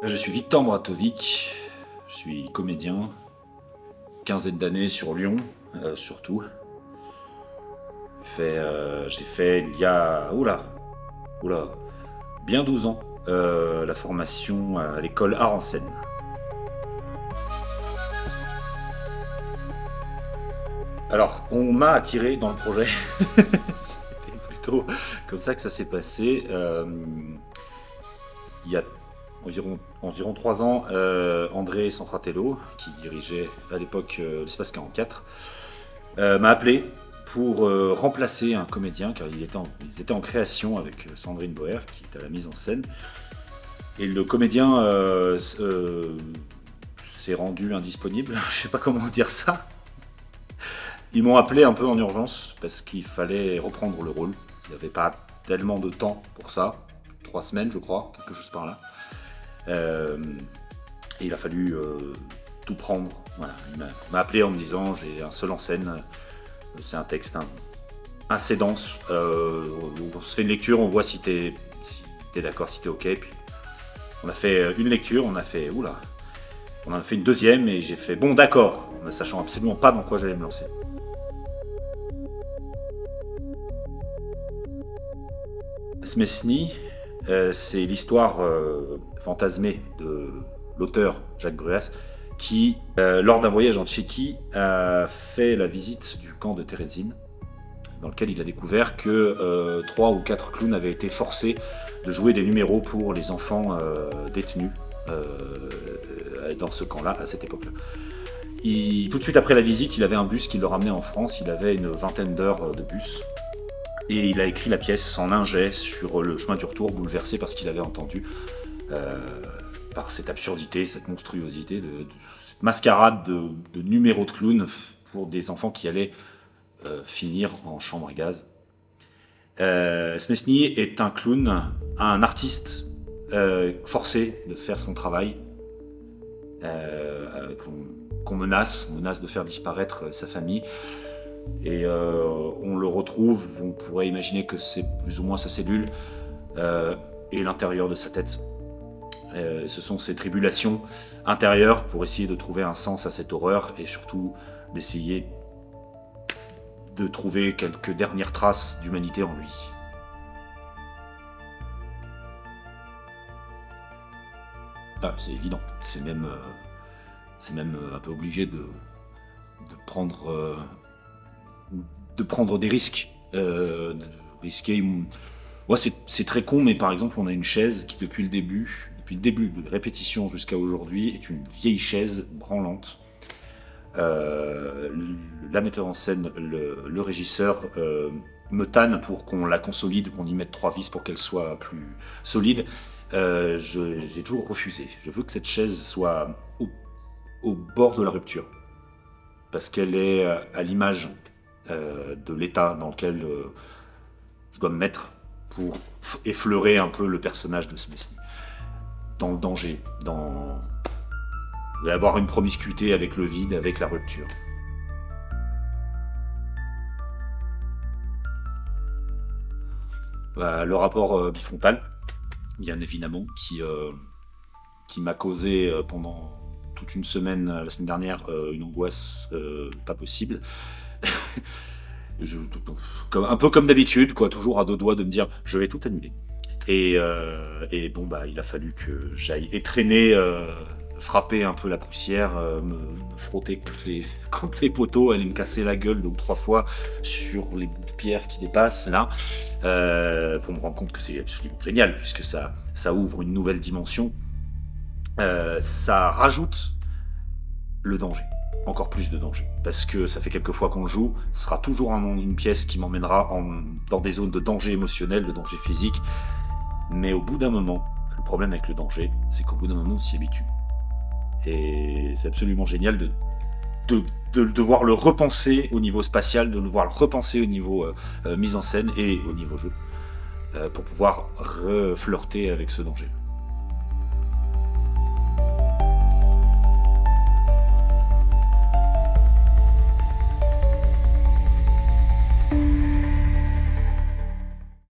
Je suis Victor Bratovic, je suis comédien, quinzaine d'années sur Lyon, surtout. J'ai fait il y a, bien 12 ans, la formation à l'école Art en Scène. Alors, on m'a attiré dans le projet, c'était plutôt comme ça que ça s'est passé. Il y a environ 3 ans, André Centratello, qui dirigeait à l'époque l'Espace 44, m'a appelé pour remplacer un comédien, car ils étaient en création avec Sandrine Boer, qui est à la mise en scène. Et le comédien s'est rendu indisponible, je sais pas comment dire ça. Ils m'ont appelé un peu en urgence, parce qu'il fallait reprendre le rôle. Il n'y avait pas tellement de temps pour ça, 3 semaines je crois, quelque chose par là. Et il a fallu tout prendre. Voilà. Il m'a appelé en me disant j'ai un seul en scène, c'est un texte assez dense. On se fait une lecture, on voit si t'es d'accord, si t'es ok. Puis on a fait une lecture, on en a fait une deuxième et j'ai fait bon d'accord, ne sachant absolument pas dans quoi j'allais me lancer. Smesny, c'est l'histoire fantasmée de l'auteur Jacques Bruas qui, lors d'un voyage en Tchéquie, a fait la visite du camp de Terezín, dans lequel il a découvert que 3 ou 4 clowns avaient été forcés de jouer des numéros pour les enfants détenus dans ce camp-là, à cette époque-là. Tout de suite après la visite, il avait un bus qui le ramenait en France, il avait une vingtaine d'heures de bus. Et il a écrit la pièce en un jet sur le chemin du retour, bouleversé par ce qu'il avait entendu, par cette absurdité, cette monstruosité, cette mascarade de numéros de clowns pour des enfants qui allaient finir en chambre à gaz. Smesny est un clown, un artiste forcé de faire son travail, qu'on menace de faire disparaître sa famille. Et on le retrouve, on pourrait imaginer que c'est plus ou moins sa cellule et l'intérieur de sa tête. Ce sont ses tribulations intérieures pour essayer de trouver un sens à cette horreur et surtout d'essayer de trouver quelques dernières traces d'humanité en lui. Ah, c'est évident, c'est même un peu obligé de prendre des risques, de risquer. Ouais, c'est très con, mais par exemple, on a une chaise qui, depuis le début de répétition jusqu'à aujourd'hui, est une vieille chaise branlante. La metteur en scène, le régisseur, me tanne pour qu'on la consolide, qu'on y mette 3 vis pour qu'elle soit plus solide. J'ai toujours refusé. Je veux que cette chaise soit au bord de la rupture, parce qu'elle est à l'image de l'état dans lequel je dois me mettre pour effleurer un peu le personnage de Smesny. Dans le danger, avoir une promiscuité avec le vide, avec la rupture. Le rapport bifrontal, bien évidemment, qui m'a causé pendant toute une semaine, la semaine dernière, une angoisse pas possible. Un peu comme d'habitude, quoi, toujours à 2 doigts de me dire je vais tout annuler. Et bon, il a fallu que j'aille étraîner, frapper un peu la poussière, me frotter contre les poteaux, aller me casser la gueule 2 ou 3 fois sur les bouts de pierre qui dépassent là, pour me rendre compte que c'est absolument génial, puisque ça ouvre une nouvelle dimension, ça rajoute le danger. Encore plus de danger, parce que ça fait quelques fois qu'on le joue, ce sera toujours une pièce qui m'emmènera dans des zones de danger émotionnel, de danger physique, mais au bout d'un moment, le problème avec le danger, c'est qu'au bout d'un moment on s'y habitue. Et c'est absolument génial de devoir le repenser au niveau spatial, de devoir le repenser au niveau mise en scène et au niveau jeu, pour pouvoir reflirter avec ce danger.